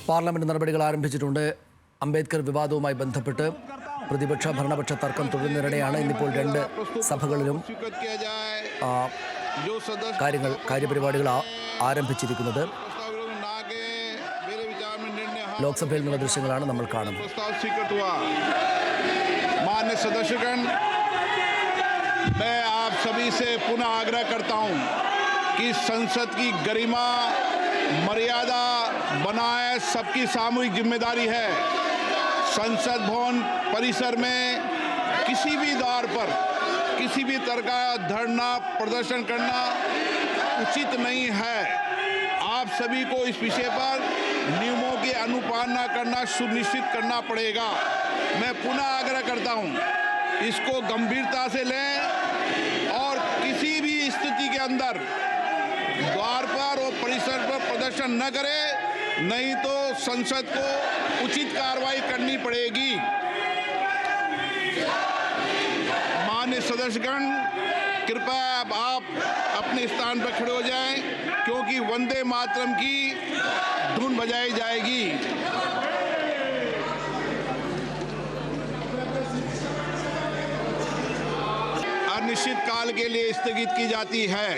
Parliament നടപടികൾ ആരംഭിച്ചിട്ടുണ്ട്. അംബേദ്കർ വിവാദവുമായി ബന്ധപ്പെട്ട് പ്രതിപക്ഷ ഭരണപക്ഷ തർക്കം തുടരുന്നതിനിടെയാണ് ഇന്നിപ്പോൾ രണ്ട് സഭകളിലും കാര്യപരിപാടികൾ ആരംഭിച്ചിരിക്കുന്നത്. ലോക്സഭയിൽ നിന്നുള്ള ദൃശ്യങ്ങളാണ് നമ്മൾ കാണുന്നത്. माननीय सदस्यगण, मैं आप सभी से पुनः आग्रह करता हूं कि संसद की गरिमा मर्यादा बनाए सबकी सामूहिक जिम्मेदारी है। संसद भवन परिसर में किसी भी द्वार पर किसी भी तरह का धरना प्रदर्शन करना उचित नहीं है। आप सभी को इस विषय पर नियमों की अनुपालना करना सुनिश्चित करना पड़ेगा। मैं पुनः आग्रह करता हूं, इसको गंभीरता से लें और किसी भी स्थिति के अंदर द्वार पर और परिसर पर प्रदर्शन न करें, नहीं तो संसद को उचित कार्रवाई करनी पड़ेगी। माननीय सदस्यगण, कृपया आप अपने स्थान पर खड़े हो जाएं, क्योंकि वंदे मातरम की धुन बजाई जाएगी। अनिश्चित काल के लिए स्थगित की जाती है।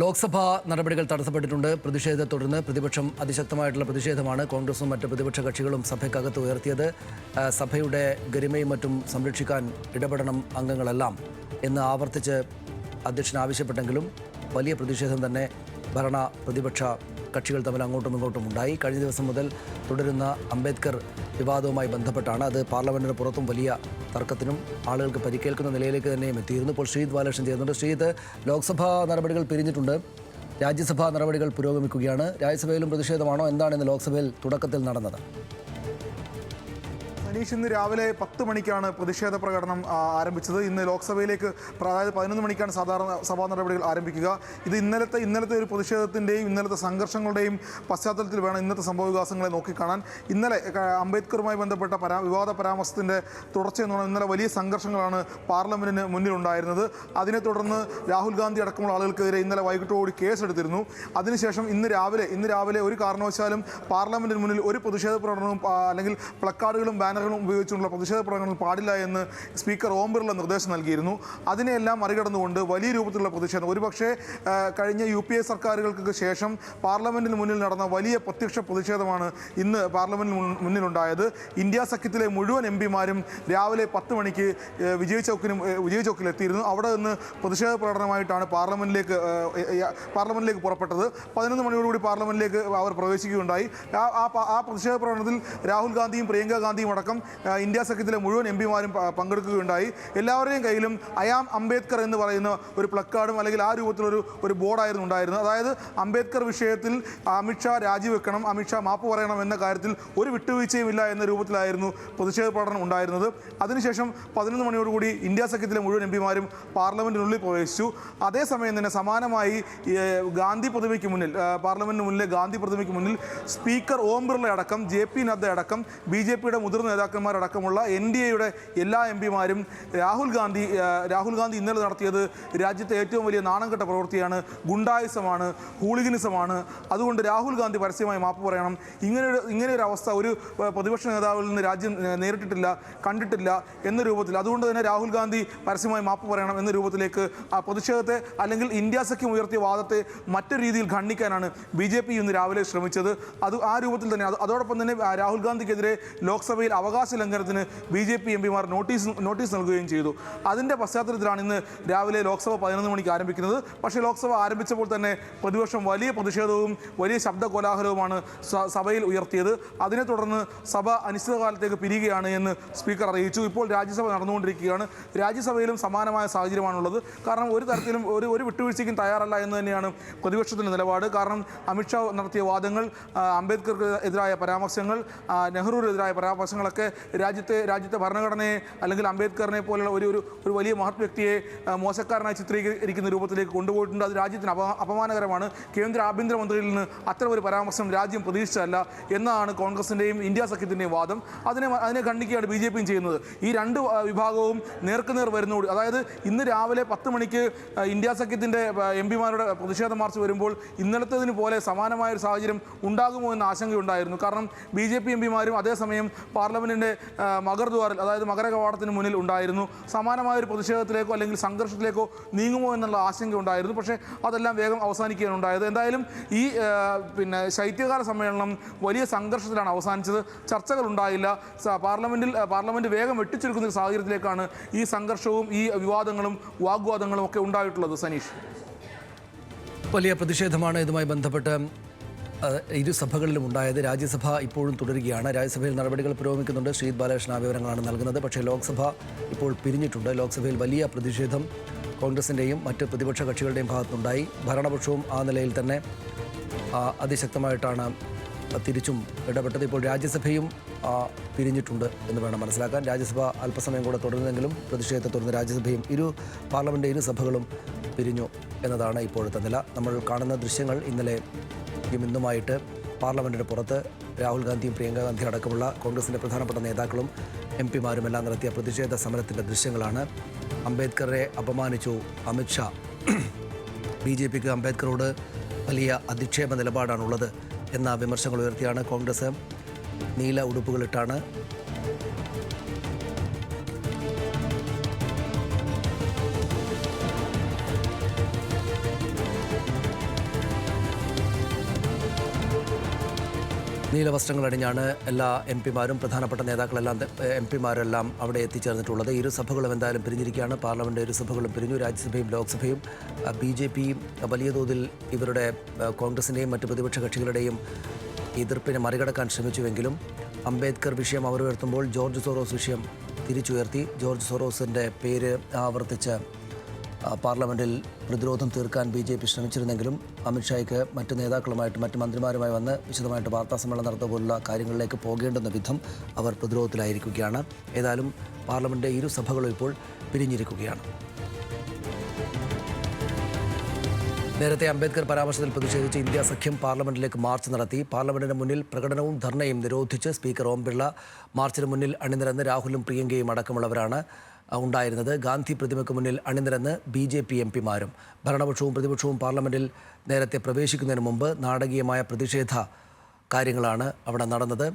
ലോക്സഭാ നടപടികൾ തടസ്സപ്പെട്ടിട്ടുണ്ട്. പ്രതിഷേധത്തെ തുടർന്ന് പ്രതിപക്ഷം അതിശക്തമായിട്ടുള്ള പ്രതിഷേധമാണ് കോൺഗ്രസും മറ്റ് പ്രതിപക്ഷ കക്ഷികളും സഭയ്ക്കകത്ത് ഉയർത്തിയത്. സഭയുടെ ഗരിമയും മറ്റും സംരക്ഷിക്കാൻ ഇടപെടണം അംഗങ്ങളെല്ലാം എന്ന് ആവർത്തിച്ച് അധ്യക്ഷൻ ആവശ്യപ്പെട്ടെങ്കിലും വലിയ പ്രതിഷേധം തന്നെ ഭരണ പ്രതിപക്ഷ കക്ഷികൾ തമ്മിൽ അങ്ങോട്ടും ഇങ്ങോട്ടും ഉണ്ടായി. കഴിഞ്ഞ ദിവസം മുതൽ തുടരുന്ന അംബേദ്കർ വിവാദവുമായി ബന്ധപ്പെട്ടാണ് അത് പാർലമെന്റിന് പുറത്തും വലിയ തർക്കത്തിനും ആളുകൾക്ക് പരിക്കേൽക്കുന്ന നിലയിലേക്ക് തന്നെയും എത്തിയിരുന്നു. ഇപ്പോൾ ശ്രീജിത്ത് ബാലകൃഷ്ണൻ ചെയ്യുന്നുണ്ട്. ശ്രീജിത്ത്, ലോക്സഭാ നടപടികൾ പിരിഞ്ഞിട്ടുണ്ട്, രാജ്യസഭാ നടപടികൾ പുരോഗമിക്കുകയാണ്. രാജ്യസഭയിലും പ്രതിഷേധമാണോ? എന്താണ് ഇന്ന് ലോക്സഭയിൽ തുടക്കത്തിൽ നടന്നത്? അനീഷ്, ഇന്ന് രാവിലെ 10 മണിക്കാണ് പ്രതിഷേധ പ്രകടനം ആരംഭിച്ചത്. ഇന്ന് ലോക്സഭയിലേക്ക് അതായത് 11 മണിക്കാണ് സാധാരണ സഭാ നടപടികൾ ആരംഭിക്കുക. ഇത് ഇന്നലത്തെ ഒരു പ്രതിഷേധത്തിൻ്റെയും ഇന്നലത്തെ സംഘർഷങ്ങളുടെയും പശ്ചാത്തലത്തിൽ വേണം ഇന്നത്തെ സംഭവവികാസങ്ങളെ നോക്കിക്കാണാൻ. ഇന്നലെ അംബേദ്കറുമായി ബന്ധപ്പെട്ട വിവാദ പരാമർശത്തിൻ്റെ തുടർച്ചയെന്ന് ഇന്നലെ വലിയ സംഘർഷങ്ങളാണ് പാർലമെന്റിന് മുന്നിലുണ്ടായിരുന്നത്. അതിനെ തുടർന്ന് രാഹുൽ ഗാന്ധി അടക്കമുള്ള ആളുകൾക്കെതിരെ ഇന്നലെ വൈകിട്ടോടുകൂടി കേസെടുത്തിരുന്നു. അതിനുശേഷം ഇന്ന് രാവിലെ ഒരു കാരണവശാലും പാർലമെന്റിന് മുന്നിൽ ഒരു പ്രതിഷേധ പ്രകടനവും അല്ലെങ്കിൽ പ്ലക്കാർഡുകളും ബാനറുകളും ഉപയോഗിച്ചുകൊണ്ടുള്ള പ്രതിഷേധ പ്രകടനങ്ങൾ പാടില്ല എന്ന് സ്പീക്കർ ഓം ബിർള നിർദ്ദേശം നൽകിയിരുന്നു. അതിനെയെല്ലാം മറികടന്നുകൊണ്ട് വലിയ രൂപത്തിലുള്ള പ്രതിഷേധം, ഒരുപക്ഷെ കഴിഞ്ഞ UPA സർക്കാരുകൾക്ക് ശേഷം പാർലമെന്റിന് മുന്നിൽ നടന്ന വലിയ പ്രത്യക്ഷ പ്രതിഷേധമാണ് ഇന്ന് പാർലമെന്റിന് മുന്നിലുണ്ടായത്. ഇന്ത്യ സഖ്യത്തിലെ മുഴുവൻ MPമാരും രാവിലെ 10 മണിക്ക് വിജയ് ചൗക്കിലെത്തിയിരുന്നു. അവിടെ നിന്ന് പ്രതിഷേധ പ്രകടനമായിട്ടാണ് പാർലമെന്റിലേക്ക് പുറപ്പെട്ടത്. 11 മണിയോടുകൂടി പാർലമെന്റിലേക്ക് അവർ പ്രവേശിക്കുകയുണ്ടായി. ആ പ്രതിഷേധ പ്രകടനത്തിൽ രാഹുൽ ഗാന്ധിയും പ്രിയങ്ക ഗാന്ധിയും അടക്കം ഇന്ത്യ സഖ്യത്തിലെ മുഴുവൻ MPമാരും പങ്കെടുക്കുകയുണ്ടായി. എല്ലാവരുടെയും കയ്യിലും അയാം അംബേദ്കർ എന്ന് പറയുന്ന ഒരു പ്ലക്കാർഡും അല്ലെങ്കിൽ ആ രൂപത്തിലൊരു ബോർഡായിരുന്നു ഉണ്ടായിരുന്നത്. അതായത് അംബേദ്കർ വിഷയത്തിൽ അമിത്ഷാ രാജിവെക്കണം, അമിത്ഷാ മാപ്പ് പറയണം എന്ന കാര്യത്തിൽ ഒരു വിട്ടുവീഴ്ചയുമില്ല എന്ന രൂപത്തിലായിരുന്നു പ്രതിഷേധ പ്രകടനം ഉണ്ടായിരുന്നത്. അതിനുശേഷം 11 മണിയോടുകൂടി ഇന്ത്യ സഖ്യത്തിലെ മുഴുവൻ MPമാരും പാർലമെന്റിനുള്ളിൽ പ്രവേശിച്ചു. അതേസമയം തന്നെ സമാനമായി ഗാന്ധി പ്രതിമയ്ക്ക് മുന്നിൽ, പാർലമെന്റിന് മുന്നിലെ ഗാന്ധി പ്രതിമയ്ക്ക് മുന്നിൽ സ്പീക്കർ ഓം ബിർള അടക്കം JP നദ്ദ അടക്കം BJPയുടെ മുതിർന്ന നേതാക്കന്മാരടക്കമുള്ള NDAയുടെ എല്ലാ MPമാരും രാഹുൽ ഗാന്ധി ഇന്നലെ നടത്തിയത് രാജ്യത്തെ ഏറ്റവും വലിയ നാണംകെട്ട പ്രവൃത്തിയാണ്, ഗുണ്ടായിസമാണ്, ഹൂളിഗനിസമാണ്, അതുകൊണ്ട് രാഹുൽ ഗാന്ധി പരസ്യമായി മാപ്പ് പറയണം. ഇങ്ങനെയൊരു അവസ്ഥ ഒരു പ്രതിപക്ഷ നേതാവിൽ നിന്ന് രാജ്യം നേരിട്ടിട്ടില്ല, കണ്ടിട്ടില്ല എന്ന രൂപത്തിൽ, അതുകൊണ്ട് തന്നെ രാഹുൽ ഗാന്ധി പരസ്യമായി മാപ്പ് പറയണം എന്ന രൂപത്തിലേക്ക് ആ പ്രതിഷേധത്തെ അല്ലെങ്കിൽ ഇന്ത്യ സഖ്യം ഉയർത്തിയ വാദത്തെ മറ്റൊരു രീതിയിൽ ഖണ്ഡിക്കാനാണ് BJP ഇന്ന് രാവിലെ ശ്രമിച്ചത്. ആ രൂപത്തിൽ തന്നെ അതോടൊപ്പം തന്നെ രാഹുൽ ഗാന്ധിക്കെതിരെ ലോക്സഭയിൽ അവകാശ ലംഘനത്തിന് BJP MPമാർ നോട്ടീസ് നൽകുകയും ചെയ്തു. അതിൻ്റെ പശ്ചാത്തലത്തിലാണ് ഇന്ന് രാവിലെ ലോക്സഭ 11 മണിക്ക് ആരംഭിക്കുന്നത്. പക്ഷേ ലോക്സഭ ആരംഭിച്ചപ്പോൾ തന്നെ പ്രതിപക്ഷം വലിയ പ്രതിഷേധവും വലിയ ശബ്ദ കോലാഹലവുമാണ് സഭയിൽ ഉയർത്തിയത്. അതിനെ തുടർന്ന് സഭ അനിശ്ചിതകാലത്തേക്ക് പിരിയുകയാണ് എന്ന് സ്പീക്കർ അറിയിച്ചു. ഇപ്പോൾ രാജ്യസഭ നടന്നുകൊണ്ടിരിക്കുകയാണ്. രാജ്യസഭയിലും സമാനമായ സാഹചര്യമാണുള്ളത്. കാരണം ഒരു തരത്തിലും ഒരു വിട്ടുവീഴ്ചയ്ക്കും തയ്യാറല്ല എന്ന് തന്നെയാണ് പ്രതിപക്ഷത്തിൻ്റെ നിലപാട്. കാരണം അമിത്ഷാ നടത്തിയ വാദങ്ങൾ, അംബേദ്കർക്ക് എതിരായ പരാമർശങ്ങൾ, നെഹ്റുവിനെതിരായ പരാമർശങ്ങളൊക്കെ ഇതൊക്കെ രാജ്യത്തെ ഭരണഘടനയെ അല്ലെങ്കിൽ അംബേദ്കറിനെ പോലുള്ള ഒരു വലിയ മഹത് വ്യക്തിയെ മോശക്കാരനായി ചിത്രീകരിക്കുന്ന രൂപത്തിലേക്ക് കൊണ്ടുപോയിട്ടുണ്ട്. അത് രാജ്യത്തിന് അപമാനകരമാണ്. കേന്ദ്ര ആഭ്യന്തരമന്ത്രിയിൽ നിന്ന് അത്തരം ഒരു പരാമർശം രാജ്യം പ്രതീക്ഷിച്ചതല്ല എന്നാണ് കോൺഗ്രസിൻ്റെയും ഇന്ത്യ സഖ്യത്തിൻ്റെയും വാദം. അതിനെ ഖണ്ഡിക്കുകയാണ് BJP ചെയ്യുന്നത്. ഈ രണ്ട് വിഭാഗവും നേർക്കുനേർ വരുന്നോട്, അതായത് ഇന്ന് രാവിലെ 10 മണിക്ക് ഇന്ത്യ സഖ്യത്തിൻ്റെ MP-മാരുടെ പ്രതിഷേധ മാർച്ച് വരുമ്പോൾ ഇന്നലത്തേതിന് പോലെ സമാനമായൊരു സാഹചര്യം ഉണ്ടാകുമോ എന്ന ആശങ്കയുണ്ടായിരുന്നു. കാരണം BJP MP-മാരും അതേസമയം പാർലമെൻറ്റിൻ്റെ മകർദ്വാറിൽ, അതായത് മകര കവാടത്തിന് മുന്നിൽ ഉണ്ടായിരുന്നു. സമാനമായൊരു പ്രതിഷേധത്തിലേക്കോ അല്ലെങ്കിൽ സംഘർഷത്തിലേക്കോ നീങ്ങുമോ എന്നുള്ള ആശങ്ക ഉണ്ടായിരുന്നു. പക്ഷേ അതെല്ലാം വേഗം അവസാനിക്കുകയാണ് ഉണ്ടായത്. എന്തായാലും ഈ ശൈത്യകാല സമ്മേളനം വലിയ സംഘർഷത്തിലാണ് അവസാനിച്ചത്. ചർച്ചകൾ ഉണ്ടായില്ല. പാർലമെൻറ്റ് വേഗം വെട്ടിച്ചുരുക്കുന്ന ഒരു സാഹചര്യത്തിലേക്കാണ് ഈ സംഘർഷവും ഈ വിവാദങ്ങളും വാഗ്വാദങ്ങളും ഒക്കെ ഉണ്ടായിട്ടുള്ളത്. സനീഷ്, വലിയ പ്രതിഷേധമാണ് ഇതുമായി ബന്ധപ്പെട്ട് ഇരു സഭകളിലും ഉണ്ടായത്. രാജ്യസഭ ഇപ്പോഴും തുടരുകയാണ്. രാജ്യസഭയിൽ നടപടികൾ പുരോഗമിക്കുന്നുണ്ട്. ശ്രീജിത് ബാലകൃഷ്ണൻ വിവരങ്ങളാണ് നൽകുന്നത്. പക്ഷേ ലോക്സഭ ഇപ്പോൾ പിരിഞ്ഞിട്ടുണ്ട്. ലോക്സഭയിൽ വലിയ പ്രതിഷേധം കോൺഗ്രസിൻ്റെയും മറ്റ് പ്രതിപക്ഷ കക്ഷികളുടെയും ഭാഗത്തുനിന്നുണ്ടായി. ഭരണപക്ഷവും ആ നിലയിൽ തന്നെ അതിശക്തമായിട്ടാണ് തിരിച്ചും ഇടപെട്ടത്. ഇപ്പോൾ രാജ്യസഭയും പിരിഞ്ഞിട്ടുണ്ട് എന്ന് വേണം മനസ്സിലാക്കാൻ. രാജ്യസഭ അല്പസമയം കൂടെ തുടരുന്നെങ്കിലും പ്രതിഷേധത്തെ തുടർന്ന് രാജ്യസഭയും പാർലമെൻറ്റ് ഇരു സഭകളും പിരിഞ്ഞു എന്നതാണ് ഇപ്പോഴത്തെ നില. നമ്മൾ കാണുന്ന ദൃശ്യങ്ങൾ ഇന്നുമായിട്ട് പാർലമെൻറ്റിന് പുറത്ത് രാഹുൽ ഗാന്ധിയും പ്രിയങ്ക ഗാന്ധി അടക്കമുള്ള കോൺഗ്രസിൻ്റെ പ്രധാനപ്പെട്ട നേതാക്കളും MP-മാരും എല്ലാം നടത്തിയ പ്രതിഷേധ സമരത്തിൻ്റെ ദൃശ്യങ്ങളാണ്. അംബേദ്കറെ അപമാനിച്ചു അമിത്ഷാ. BJPക്ക് അംബേദ്കറോട് വലിയ അധിക്ഷേപ നിലപാടാണുള്ളത് എന്ന വിമർശനങ്ങൾ ഉയർത്തിയാണ് കോൺഗ്രസ് നീല ഉടുപ്പുകളിട്ടാണ് നീലവസ്ത്രങ്ങൾ അണിഞ്ഞാണ് എല്ലാ MP-മാരും പ്രധാനപ്പെട്ട നേതാക്കളെല്ലാം MP-മാരെല്ലാം അവിടെ എത്തിച്ചേർന്നിട്ടുള്ളത്. ഇരു സഭകളും എന്തായാലും പിരിഞ്ഞിരിക്കുകയാണ്. പാർലമെൻറ്റ് ഇരു സഭകളും പിരിഞ്ഞു. രാജ്യസഭയും ലോക്സഭയും. BJPയും വലിയ തോതിൽ ഇവരുടെ കോൺഗ്രസിൻ്റെയും മറ്റ് പ്രതിപക്ഷ കക്ഷികളുടെയും എതിർപ്പിനെ മറികടക്കാൻ ശ്രമിച്ചുവെങ്കിലും അംബേദ്കർ വിഷയം അവർ ഉയർത്തുമ്പോൾ ജോർജ് സോറോസ് വിഷയം തിരിച്ചുയർത്തി. ജോർജ് സോറോസിൻ്റെ പേര് ആവർത്തിച്ച് പാർലമെൻറ്റിൽ പ്രതിരോധം തീർക്കാൻ BJP ശ്രമിച്ചിരുന്നെങ്കിലും അമിത്ഷായ്ക്ക് മറ്റ് നേതാക്കളുമായിട്ട് മറ്റ് മന്ത്രിമാരുമായി വന്ന് വിശദമായിട്ട് വാർത്താസമ്മേളനം നടത്തുക പോലുള്ള കാര്യങ്ങളിലേക്ക് പോകേണ്ടുന്ന വിധം അവർ പ്രതിരോധത്തിലായിരിക്കുകയാണ്. ഏതായാലും പാർലമെൻറ്റ് ഇരു സഭകളും ഇപ്പോൾ പിരിഞ്ഞിരിക്കുകയാണ്. നേരത്തെ അംബേദ്കർ പരാമർശത്തിൽ പ്രതിഷേധിച്ച് ഇന്ത്യ സഖ്യം പാർലമെന്റിലേക്ക് മാർച്ച് നടത്തി. പാർലമെന്റിന് മുന്നിൽ പ്രകടനവും ധർണയും നിരോധിച്ച് സ്പീക്കർ ഓം ബിർള. മാർച്ചിന് മുന്നിൽ അണിനിരന്ന് രാഹുലും പ്രിയങ്കയും അടക്കമുള്ളവരാണ് ഉണ്ടായിരുന്നത്. ഗാന്ധി പ്രതിമയ്ക്ക് മുന്നിൽ അണിനിരന്ന് BJP MP-മാരും. ഭരണപക്ഷവും പ്രതിപക്ഷവും പാർലമെന്റിൽ നേരത്തെ പ്രവേശിക്കുന്നതിന് മുമ്പ് നാടകീയമായ പ്രതിഷേധ കാര്യങ്ങളാണ് അവിടെ നടന്നത്.